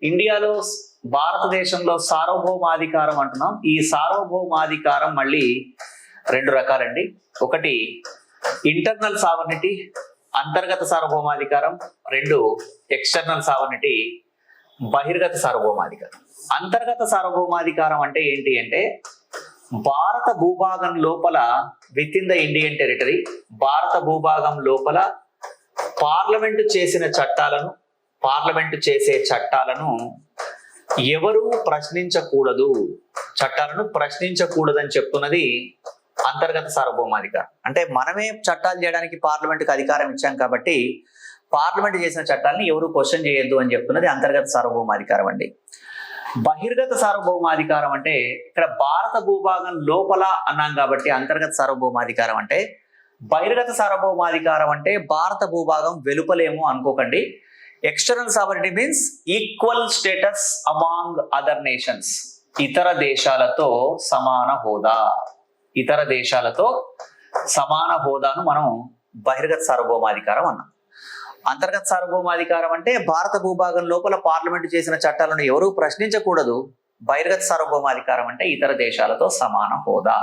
ఇండియాలో భారతదేశంలో సార్వభౌమాధికారం అంటున్నాం. ఈ సార్వభౌమాధికారం మళ్ళీ రెండు రకాలండి. ఒకటి ఇంటర్నల్ సావర్నిటీ, అంతర్గత సార్వభౌమాధికారం. రెండు ఎక్స్టర్నల్ సావర్నిటీ, బహిర్గత సార్వభౌమాధికారం. అంతర్గత సార్వభౌమాధికారం అంటే ఏంటి అంటే భారత భూభాగం లోపల with in the Indian territory, భారత భూభాగం లోపల పార్లమెంటు చేసే చట్టాలను ఎవరు ప్రశ్నించకూడదు, చట్టాలను ప్రశ్నించకూడదని చెప్తున్నది అంతర్గత సార్వభౌమాధికారం. అంటే మనమే చట్టాలు చేయడానికి పార్లమెంటుకి అధికారం ఇచ్చాం కాబట్టి పార్లమెంట్ చేసిన చట్టాలను ఎవరు క్వశ్చన్ చేయొద్దు అని చెప్తున్నది అంతర్గత సార్వభౌమాధికారం అండి. బహిర్గత సార్వభౌమాధికారం అంటే ఇక్కడ భారత భూభాగం లోపల అన్నాం కాబట్టి అంతర్గత సార్వభౌమాధికారం అంటే. బహిర్గత సార్వభౌమాధికారం అంటే భారత భూభాగం వెలుపలేమో అనుకోకండి. External sovereignty means equal status among other nations, ఇతర దేశాలతో సమాన హోదా. ఇతర దేశాలతో సమాన హోదాను మనం బహిర్గత సార్వభౌమాధికారం అన్నాం. అంతర్గత సార్వభౌమాధికారం అంటే భారత భూభాగం లోపల పార్లమెంటు చేసిన చట్టాలను ఎవరూ ప్రశ్నించకూడదు. బహిర్గత సార్వభౌమాధికారం అంటే ఇతర దేశాలతో సమాన హోదా.